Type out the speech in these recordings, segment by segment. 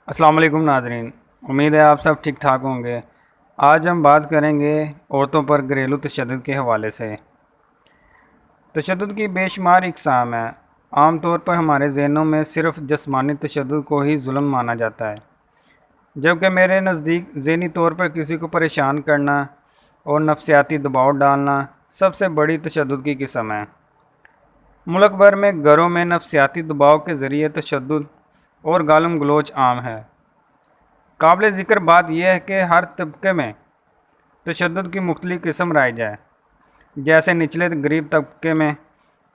السلام علیکم ناظرین، امید ہے آپ سب ٹھیک ٹھاک ہوں گے۔ آج ہم بات کریں گے عورتوں پر گھریلو تشدد کے حوالے سے۔ تشدد کی بے شمار اقسام ہیں۔ عام طور پر ہمارے ذہنوں میں صرف جسمانی تشدد کو ہی ظلم مانا جاتا ہے، جبکہ میرے نزدیک ذہنی طور پر کسی کو پریشان کرنا اور نفسیاتی دباؤ ڈالنا سب سے بڑی تشدد کی قسم ہے۔ ملک بھر میں گھروں میں نفسیاتی دباؤ کے ذریعے تشدد اور گالم گلوچ عام ہے۔ قابل ذکر بات یہ ہے کہ ہر طبقے میں تشدد کی مختلف قسم رائج ہے۔ جیسے نچلے غریب طبقے میں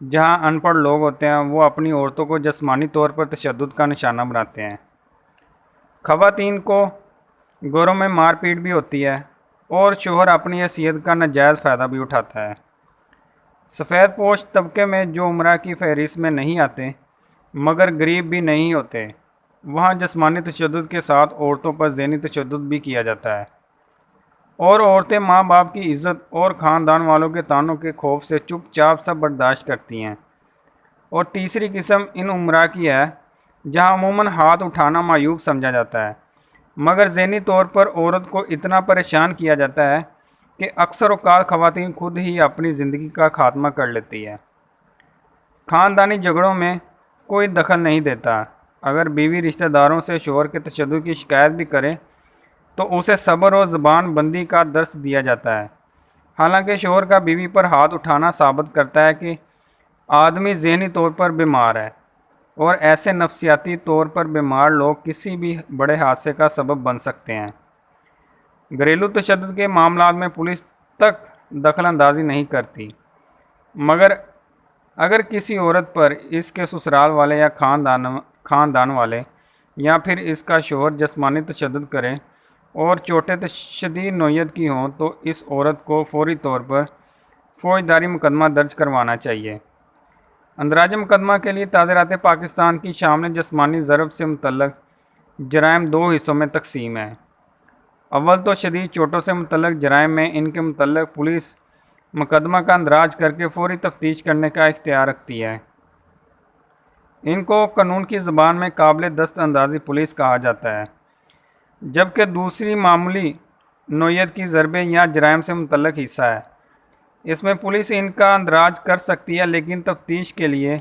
جہاں ان پڑھ لوگ ہوتے ہیں، وہ اپنی عورتوں کو جسمانی طور پر تشدد کا نشانہ بناتے ہیں۔ خواتین کو گھروں میں مار پیٹ بھی ہوتی ہے اور شوہر اپنی حیثیت کا ناجائز فائدہ بھی اٹھاتا ہے۔ سفید پوش طبقے میں جو عمرہ کی فہرست میں نہیں آتے مگر غریب بھی نہیں ہوتے، وہاں جسمانی تشدد کے ساتھ عورتوں پر ذہنی تشدد بھی کیا جاتا ہے، اور عورتیں ماں باپ کی عزت اور خاندان والوں کے طعنوں کے خوف سے چپ چاپ سب برداشت کرتی ہیں۔ اور تیسری قسم ان عمرہ کی ہے جہاں عموماً ہاتھ اٹھانا معیوب سمجھا جاتا ہے، مگر ذہنی طور پر عورت کو اتنا پریشان کیا جاتا ہے کہ اکثر اوقات خواتین خود ہی اپنی زندگی کا خاتمہ کر لیتی ہے۔ خاندانی جھگڑوں میں کوئی دخل نہیں دیتا۔ اگر بیوی رشتہ داروں سے شوہر کے تشدد کی شکایت بھی کرے تو اسے صبر اور زبان بندی کا درس دیا جاتا ہے۔ حالانکہ شوہر کا بیوی پر ہاتھ اٹھانا ثابت کرتا ہے کہ آدمی ذہنی طور پر بیمار ہے، اور ایسے نفسیاتی طور پر بیمار لوگ کسی بھی بڑے حادثے کا سبب بن سکتے ہیں۔ گھریلو تشدد کے معاملات میں پولیس تک دخل اندازی نہیں کرتی، مگر اگر کسی عورت پر اس کے سسرال والے یا خاندان والے یا پھر اس کا شوہر جسمانی تشدد کریں اور چوٹیں شدید نوعیت کی ہوں تو اس عورت کو فوری طور پر فوجداری مقدمہ درج کروانا چاہیے۔ اندراج مقدمہ کے لیے تعزیرات پاکستان کی شامل جسمانی ضرب سے متعلق جرائم دو حصوں میں تقسیم ہیں۔ اول تو شدید چوٹوں سے متعلق جرائم میں ان کے متعلق پولیس مقدمہ کا اندراج کر کے فوری تفتیش کرنے کا اختیار رکھتی ہے۔ ان کو قانون کی زبان میں قابل دست اندازی پولیس کہا جاتا ہے، جبکہ دوسری معمولی نوعیت کی ضربیں یا جرائم سے متعلق حصہ ہے۔ اس میں پولیس ان کا اندراج کر سکتی ہے، لیکن تفتیش کے لیے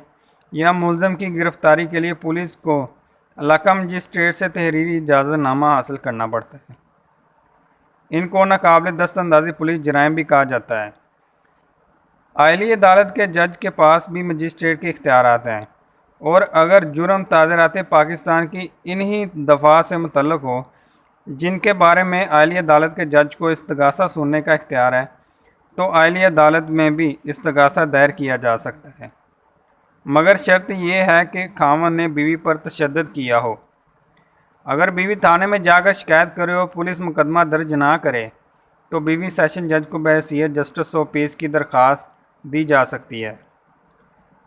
یا ملزم کی گرفتاری کے لیے پولیس کو علاقہ مجسٹریٹ سے تحریری اجازت نامہ حاصل کرنا پڑتا ہے۔ ان کو ناقابل دست اندازی پولیس جرائم بھی کہا جاتا ہے۔ عالی عدالت کے جج کے پاس بھی مجسٹریٹ کے اختیارات ہیں، اور اگر جرم تعزیرات پاکستان کی انہی دفعہ سے متعلق ہو جن کے بارے میں عالی عدالت کے جج کو استغاثہ سننے کا اختیار ہے، تو عالی عدالت میں بھی استغاثہ دائر کیا جا سکتا ہے، مگر شرط یہ ہے کہ خاوند نے بیوی پر تشدد کیا ہو۔ اگر بیوی تھانے میں جا کر شکایت کرے اور پولیس مقدمہ درج نہ کرے تو بیوی سیشن جج کو بحیثیت جسٹس آف پیس کی درخواست دی جا سکتی ہے۔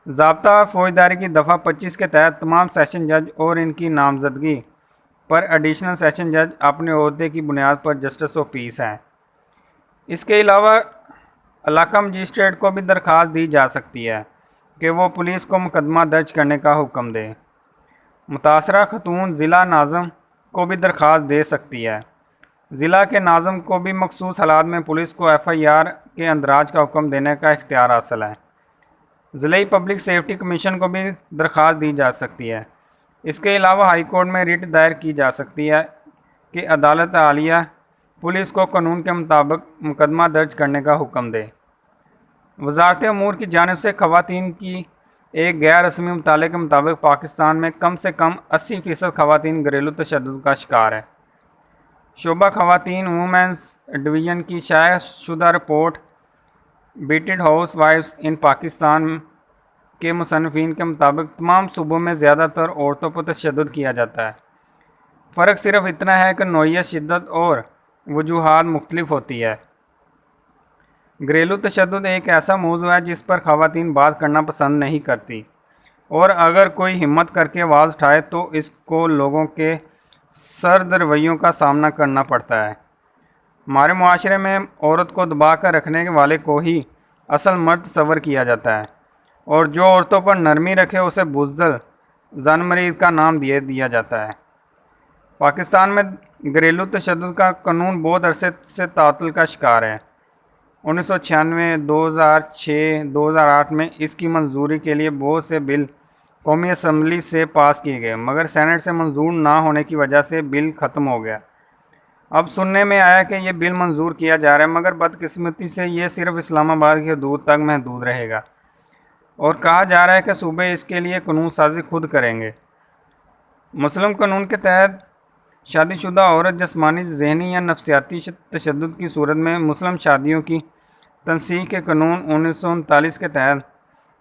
ضابطہ فوجداری کی دفعہ 25 کے تحت تمام سیشن جج اور ان کی نامزدگی پر ایڈیشنل سیشن جج اپنے عہدے کی بنیاد پر جسٹس آف پیس ہیں۔ اس کے علاوہ علاقہ مجسٹریٹ کو بھی درخواست دی جا سکتی ہے کہ وہ پولیس کو مقدمہ درج کرنے کا حکم دے۔ متاثرہ خاتون ضلع ناظم کو بھی درخواست دے سکتی ہے۔ ضلع کے ناظم کو بھی مخصوص حالات میں پولیس کو ایف آئی آر کے اندراج کا حکم دینے کا اختیار حاصل ہے۔ ضلعی پبلک سیفٹی کمیشن کو بھی درخواست دی جا سکتی ہے۔ اس کے علاوہ ہائی کورٹ میں ریٹ دائر کی جا سکتی ہے کہ عدالت عالیہ پولیس کو قانون کے مطابق مقدمہ درج کرنے کا حکم دے۔ وزارت امور کی جانب سے خواتین کی ایک غیر رسمی مطالعے کے مطابق پاکستان میں کم سے کم 80% خواتین گھریلو تشدد کا شکار ہے۔ شعبہ خواتین وومنز ڈویژن کی شائع شدہ رپورٹ بیٹڈ ہاؤس وائفز ان پاکستان کے مصنفین کے مطابق تمام صوبوں میں زیادہ تر عورتوں پر تشدد کیا جاتا ہے۔ فرق صرف اتنا ہے کہ نوعیت، شدت اور وجوہات مختلف ہوتی ہے۔ گھریلو تشدد ایک ایسا موضوع ہے جس پر خواتین بات کرنا پسند نہیں کرتی، اور اگر کوئی ہمت کر کے آواز اٹھائے تو اس کو لوگوں کے سرد رویوں کا سامنا کرنا پڑتا ہے۔ ہمارے معاشرے میں عورت کو دبا کر رکھنے والے کو ہی اصل مرد تصور کیا جاتا ہے، اور جو عورتوں پر نرمی رکھے اسے بزدل زن مرید کا نام دیا جاتا ہے۔ پاکستان میں گھریلو تشدد کا قانون بہت عرصے سے تعطل کا شکار ہے۔ 1996، 2006، 2008 میں اس کی منظوری کے لیے بہت سے بل قومی اسمبلی سے پاس کیے گئے، مگر سینٹ سے منظور نہ ہونے کی وجہ سے بل ختم ہو گیا۔ اب سننے میں آیا کہ یہ بل منظور کیا جا رہا ہے، مگر بدقسمتی سے یہ صرف اسلام آباد کی حدود تک محدود رہے گا، اور کہا جا رہا ہے کہ صوبے اس کے لیے قانون سازی خود کریں گے۔ مسلم قانون کے تحت شادی شدہ عورت جسمانی، ذہنی یا نفسیاتی تشدد کی صورت میں مسلم شادیوں کی تنسیخ کے قانون 1939 کے تحت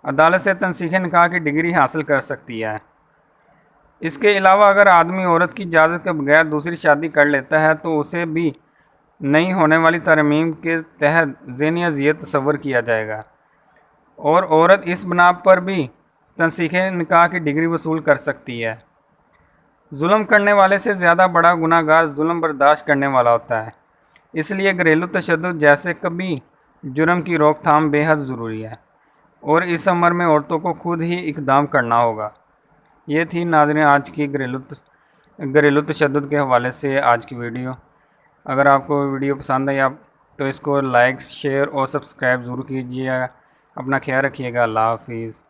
عدالت سے تنسیخ نکاح کی ڈگری حاصل کر سکتی ہے۔ اس کے علاوہ اگر آدمی عورت کی اجازت کے بغیر دوسری شادی کر لیتا ہے تو اسے بھی نئی ہونے والی ترمیم کے تحت ذہنی اذیت تصور کیا جائے گا، اور عورت اس بنا پر بھی تنسیخ نکاح کی ڈگری وصول کر سکتی ہے۔ ظلم کرنے والے سے زیادہ بڑا گناہ گار ظلم برداشت کرنے والا ہوتا ہے، اس لیے گھریلو تشدد جیسے کبھی جرم کی روک تھام بے حد ضروری ہے، اور اس امر میں عورتوں کو خود ہی اقدام کرنا ہوگا۔ یہ تھی ناظرین آج کی گھریلو تشدد کے حوالے سے آج کی ویڈیو۔ اگر آپ کو ویڈیو پسند آئی تو اس کو لائک، شیئر اور سبسکرائب ضرور کیجیے گا۔ اپنا خیال رکھیے گا۔ اللہ حافظ۔